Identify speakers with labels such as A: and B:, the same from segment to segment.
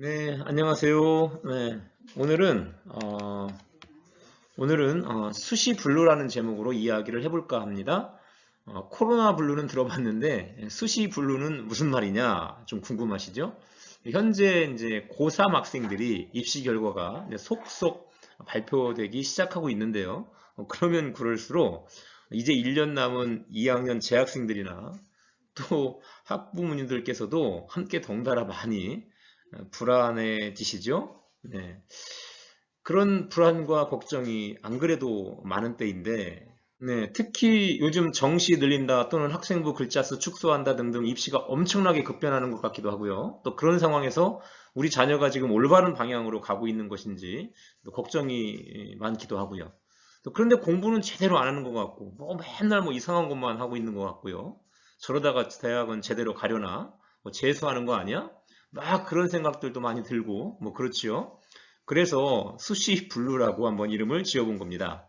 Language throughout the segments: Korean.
A: 네, 안녕하세요. 네, 오늘은 수시 블루라는 제목으로 이야기를 해볼까 합니다. 코로나 블루는 들어봤는데 수시 블루는 무슨 말이냐 좀 궁금하시죠? 현재 이제 고3 학생들이 입시 결과가 이제 속속 발표되기 시작하고 있는데요. 그러면 그럴수록 이제 1년 남은 2학년 재학생들이나 또 학부모님들께서도 함께 덩달아 많이 불안해지시죠? 네. 그런 불안과 걱정이 안 그래도 많은 때인데, 네, 특히 요즘 정시 늘린다 또는 학생부 글자 수 축소한다 등등 입시가 엄청나게 급변하는 것 같기도 하고요. 또 그런 상황에서 우리 자녀가 지금 올바른 방향으로 가고 있는 것인지 또 걱정이 많기도 하고요. 또 그런데 공부는 제대로 안 하는 것 같고, 뭐 맨날 뭐 이상한 것만 하고 있는 것 같고요. 저러다가 대학은 제대로 가려나? 뭐 재수하는 거 아니야? 막 그런 생각들도 많이 들고, 뭐 그렇지요. 그래서 수시 블루라고 한번 이름을 지어본 겁니다.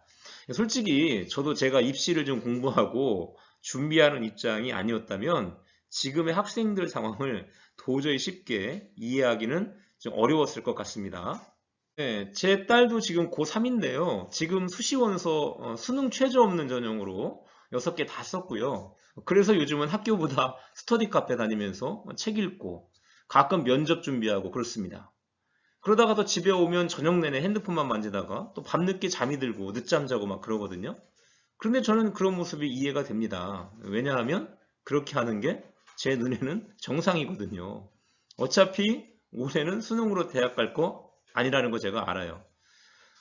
A: 솔직히 저도 제가 입시를 좀 공부하고 준비하는 입장이 아니었다면 지금의 학생들 상황을 도저히 쉽게 이해하기는 좀 어려웠을 것 같습니다. 네, 제 딸도 지금 고3인데요. 지금 수시원서 수능 최저 없는 전형으로 6개 다 썼고요. 그래서 요즘은 학교보다 스터디 카페 다니면서 책 읽고 가끔 면접 준비하고 그렇습니다. 그러다가 또 집에 오면 저녁 내내 핸드폰만 만지다가 또 밤늦게 잠이 들고 늦잠 자고 막 그러거든요. 그런데 저는 그런 모습이 이해가 됩니다. 왜냐하면 그렇게 하는 게 제 눈에는 정상이거든요. 어차피 올해는 수능으로 대학 갈 거 아니라는 거 제가 알아요.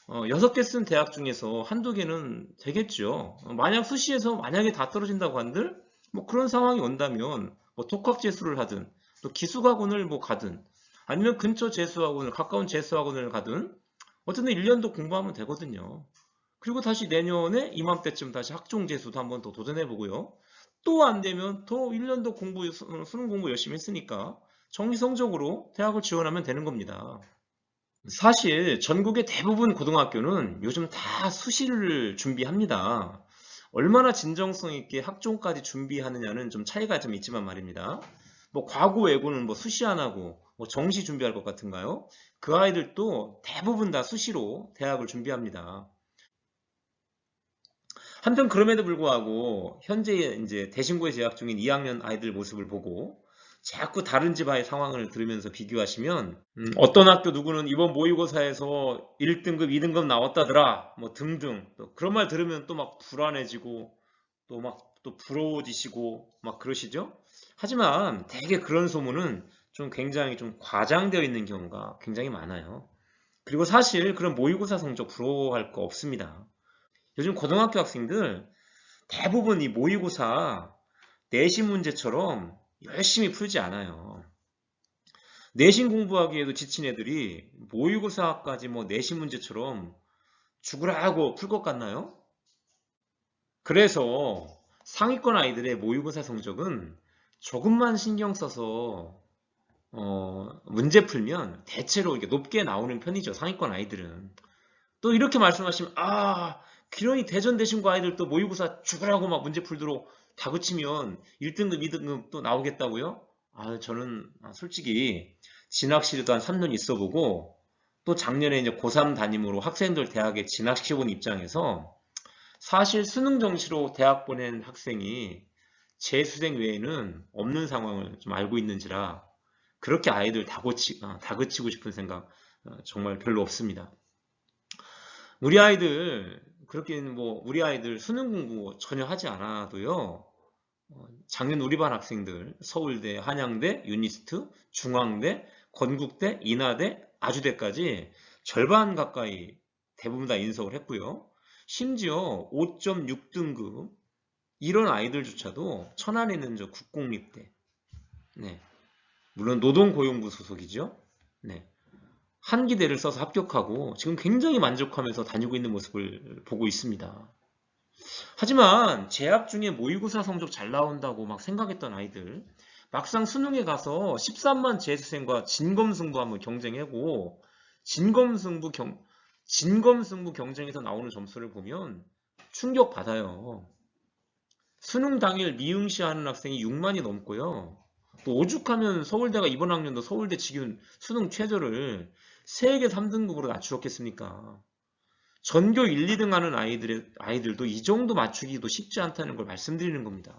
A: 6개 쓴 대학 중에서 한두 개는 되겠죠. 만약 수시에서 만약에 다 떨어진다고 한들 뭐 그런 상황이 온다면 뭐 독학 재수를 하든 또 기숙학원을 뭐 가든 아니면 근처 재수학원을 가까운 재수학원을 가든 어쨌든 1년도 공부하면 되거든요. 그리고 다시 내년에 이맘때쯤 다시 학종 재수도 한번 더 도전해 보고요. 또 안 되면 더 1년 더 수능 공부 열심히 했으니까 정시 성적으로 대학을 지원하면 되는 겁니다. 사실 전국의 대부분 고등학교는 요즘 다 수시를 준비합니다. 얼마나 진정성 있게 학종까지 준비하느냐는 좀 차이가 좀 있지만 말입니다. 뭐 과고 외고는 뭐 수시 안 하고 뭐 정시 준비할 것 같은가요? 그 아이들도 대부분 다 수시로 대학을 준비합니다. 한편 그럼에도 불구하고 현재 이제 대신고에 재학 중인 2학년 아이들 모습을 보고 자꾸 다른 집 아이 상황을 들으면서 비교하시면 어떤 학교 누구는 이번 모의고사에서 1등급, 2등급 나왔다더라 뭐 등등 또 그런 말 들으면 또 막 불안해지고 또 막 또 부러워지시고 막 그러시죠? 하지만 대개 그런 소문은 좀 굉장히 좀 과장되어 있는 경우가 굉장히 많아요. 그리고 사실 그런 모의고사 성적 부러워할 거 없습니다. 요즘 고등학교 학생들 대부분 이 모의고사 내신 문제처럼 열심히 풀지 않아요. 내신 공부하기에도 지친 애들이 모의고사까지 뭐 내신 문제처럼 죽으라 하고 풀 것 같나요? 그래서 상위권 아이들의 모의고사 성적은 조금만 신경 써서 문제 풀면 대체로 이렇게 높게 나오는 편이죠. 상위권 아이들은. 또 이렇게 말씀하시면 기런이 대전 대신고 아이들도 모의고사 죽으라고 막 문제 풀도록 다그치면 1등급, 2등급 또 나오겠다고요? 저는 솔직히 진학시에도 한 3년 있어보고 또 작년에 이제 고3 담임으로 학생들 대학에 진학시켜본 입장에서 사실 수능 정시로 대학 보낸 학생이 재수생 외에는 없는 상황을 좀 알고 있는지라 그렇게 아이들 다그치고 싶은 생각 정말 별로 없습니다. 우리 아이들 그렇게는 뭐 우리 아이들 수능 공부 전혀 하지 않아도요. 작년 우리 반 학생들 서울대, 한양대, 유니스트, 중앙대, 건국대, 인하대, 아주대까지 절반 가까이 대부분 다 인석을 했고요. 심지어 5.6등급 이런 아이들조차도 천안에 있는 저 국공립대, 네, 물론 노동고용부 소속이죠. 네, 한기대를 써서 합격하고 지금 굉장히 만족하면서 다니고 있는 모습을 보고 있습니다. 하지만 재학 중에 모의고사 성적 잘 나온다고 막 생각했던 아이들 막상 수능에 가서 13만 재수생과 진검승부 한번 경쟁하고 진검승부 경 진검승부 경쟁에서 나오는 점수를 보면 충격 받아요. 수능 당일 미응시 하는 학생이 6만이 넘고요. 또 오죽하면 서울대가 이번 학년도 서울대 직윤 수능 최저를 세계 3등급으로 낮추었겠습니까? 전교 1, 2등 하는 아이들도 이 정도 맞추기도 쉽지 않다는 걸 말씀드리는 겁니다.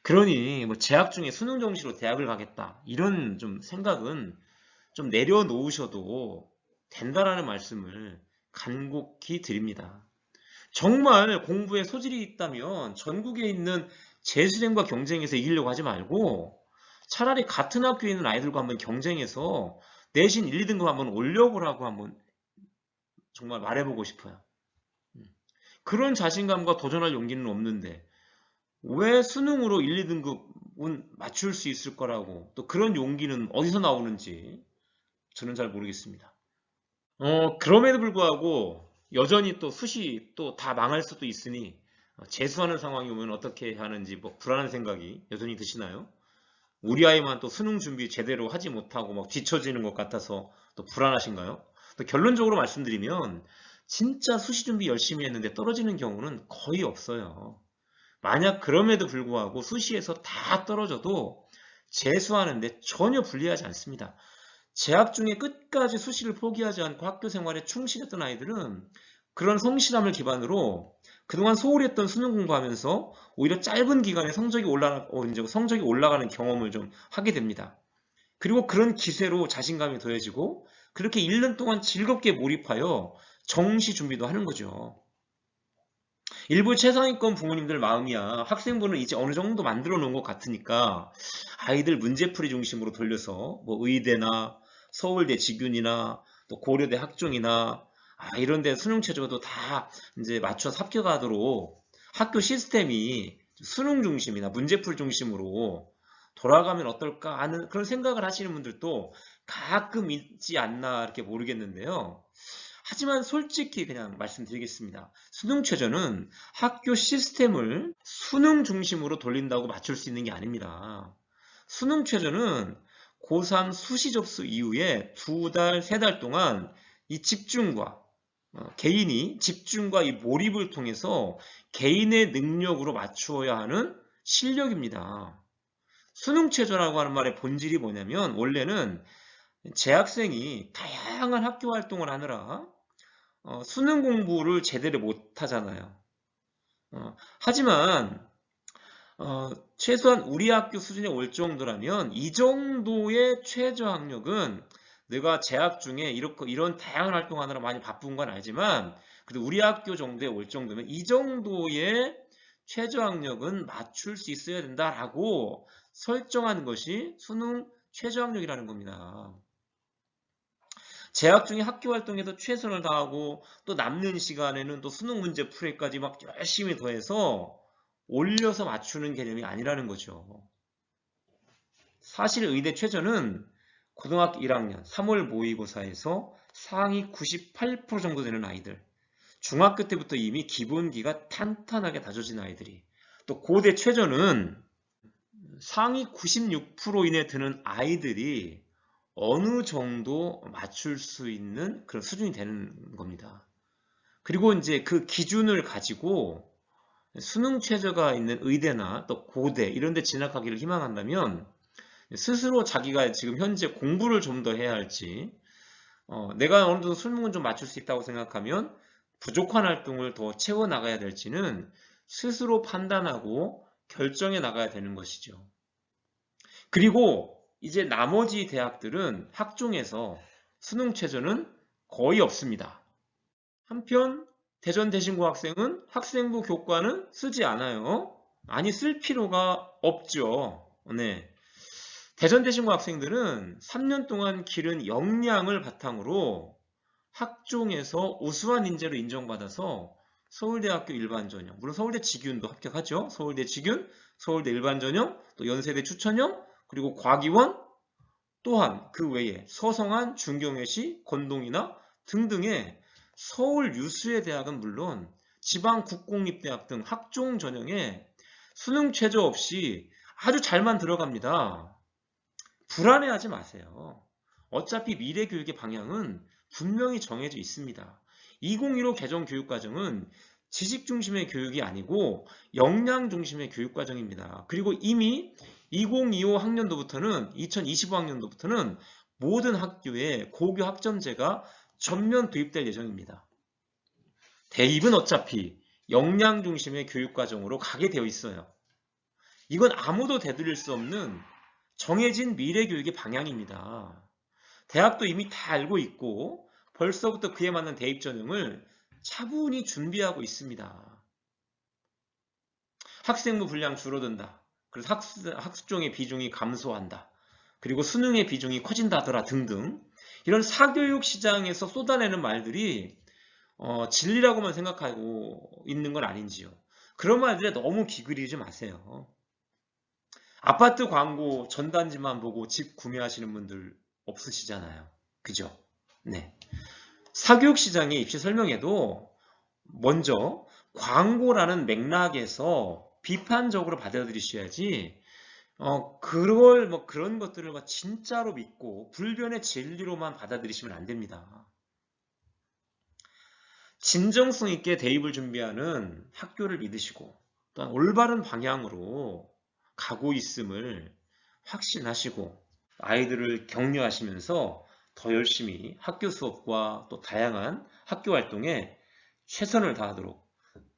A: 그러니 뭐 재학 중에 수능 정시로 대학을 가겠다 이런 좀 생각은 좀 내려놓으셔도 된다라는 말씀을 간곡히 드립니다. 정말 공부에 소질이 있다면 전국에 있는 재수생과 경쟁해서 이기려고 하지 말고 차라리 같은 학교에 있는 아이들과 한번 경쟁해서 내신 1, 2등급 한번 올려보라고 한번 정말 말해보고 싶어요. 그런 자신감과 도전할 용기는 없는데 왜 수능으로 1, 2등급은 맞출 수 있을 거라고 또 그런 용기는 어디서 나오는지 저는 잘 모르겠습니다. 그럼에도 불구하고 여전히 또 수시 또 다 망할 수도 있으니 재수하는 상황이 오면 어떻게 하는지 뭐 불안한 생각이 여전히 드시나요? 우리 아이만 또 수능 준비 제대로 하지 못하고 막 뒤처지는 것 같아서 또 불안하신가요? 또 결론적으로 말씀드리면 진짜 수시 준비 열심히 했는데 떨어지는 경우는 거의 없어요. 만약 그럼에도 불구하고 수시에서 다 떨어져도 재수하는데 전혀 불리하지 않습니다. 재학 중에 끝까지 수시를 포기하지 않고 학교 생활에 충실했던 아이들은 그런 성실함을 기반으로 그동안 소홀히 했던 수능 공부하면서 오히려 짧은 기간에 성적이 올라가는 경험을 좀 하게 됩니다. 그리고 그런 기세로 자신감이 더해지고 그렇게 1년 동안 즐겁게 몰입하여 정시 준비도 하는 거죠. 일부 최상위권 부모님들 마음이야 학생부는 이제 어느 정도 만들어 놓은 것 같으니까 아이들 문제풀이 중심으로 돌려서 뭐 의대나 서울대 직윤이나 또 고려대 학종이나 이런 데 수능 최저도 다 이제 맞춰서 합격하도록 학교 시스템이 수능 중심이나 문제풀 중심으로 돌아가면 어떨까 하는 그런 생각을 하시는 분들도 가끔 있지 않나 이렇게 모르겠는데요. 하지만 솔직히 그냥 말씀드리겠습니다. 수능 최저는 학교 시스템을 수능 중심으로 돌린다고 맞출 수 있는 게 아닙니다. 수능 최저는 고3 수시 접수 이후에 2달, 3달 동안 이 집중과 개인이 집중과 이 몰입을 통해서 개인의 능력으로 맞추어야 하는 실력입니다. 수능 최저라고 하는 말의 본질이 뭐냐면 원래는 재학생이 다양한 학교 활동을 하느라 수능 공부를 제대로 못 하잖아요. 하지만 최소한 우리 학교 수준에 올 정도라면 이 정도의 최저 학력은 내가 재학 중에 이런 다양한 활동하느라 많이 바쁜 건 알지만 그래도 우리 학교 정도에 올 정도면 이 정도의 최저 학력은 맞출 수 있어야 된다라고 설정한 것이 수능 최저 학력이라는 겁니다. 재학 중에 학교 활동에서 최선을 다하고 또 남는 시간에는 또 수능 문제 풀이까지 막 열심히 더해서 올려서 맞추는 개념이 아니라는 거죠. 사실 의대 최저는 고등학교 1학년 3월 모의고사에서 상위 98% 정도 되는 아이들, 중학교 때부터 이미 기본기가 탄탄하게 다져진 아이들이, 또 고대 최저는 상위 96% 이내 드는 아이들이 어느 정도 맞출 수 있는 그런 수준이 되는 겁니다. 그리고 이제 그 기준을 가지고 수능 최저가 있는 의대나 또 고대 이런 데 진학하기를 희망한다면 스스로 자기가 지금 현재 공부를 좀 더 해야 할지 내가 어느 정도 수능은 좀 맞출 수 있다고 생각하면 부족한 활동을 더 채워나가야 될지는 스스로 판단하고 결정해 나가야 되는 것이죠. 그리고 이제 나머지 대학들은 학종에서 수능 최저는 거의 없습니다. 한편 대전대신고 학생은 학생부 교과는 쓰지 않아요. 아니 쓸 필요가 없죠. 네. 대전대신고 학생들은 3년 동안 기른 역량을 바탕으로 학종에서 우수한 인재로 인정받아서 서울대학교 일반전형, 물론 서울대 직윤도 합격하죠. 서울대 직윤, 서울대 일반전형, 또 연세대 추천형, 그리고 과기원, 또한 그 외에 서성한, 중경외시, 건동이나 등등의 서울 유수의 대학은 물론 지방 국공립대학 등 학종 전형에 수능 최저 없이 아주 잘만 들어갑니다. 불안해하지 마세요. 어차피 미래 교육의 방향은 분명히 정해져 있습니다. 2015 개정 교육과정은 지식 중심의 교육이 아니고 역량 중심의 교육과정입니다. 그리고 이미 2025 학년도부터는 2025 학년도부터는 모든 학교에 고교 학점제가 전면 도입될 예정입니다. 대입은 어차피 역량 중심의 교육과정으로 가게 되어 있어요. 이건 아무도 되돌릴 수 없는 정해진 미래교육의 방향입니다. 대학도 이미 다 알고 있고 벌써부터 그에 맞는 대입 전형을 차분히 준비하고 있습니다. 학생부 분량 줄어든다. 그래서 학습종의 비중이 감소한다. 그리고 수능의 비중이 커진다더라 등등 이런 사교육 시장에서 쏟아내는 말들이 진리라고만 생각하고 있는 건 아닌지요. 그런 말들에 너무 기울이지 마세요. 아파트 광고 전단지만 보고 집 구매하시는 분들 없으시잖아요. 그죠? 네. 사교육 시장의 입시 설명에도 먼저 광고라는 맥락에서 비판적으로 받아들이셔야지 그런 것들을 진짜로 믿고 불변의 진리로만 받아들이시면 안 됩니다. 진정성 있게 대입을 준비하는 학교를 믿으시고 또한 올바른 방향으로 가고 있음을 확신하시고 아이들을 격려하시면서 더 열심히 학교 수업과 또 다양한 학교 활동에 최선을 다하도록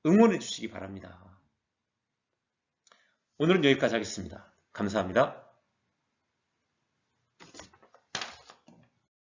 A: 응원해 주시기 바랍니다. 오늘은 여기까지 하겠습니다. 감사합니다.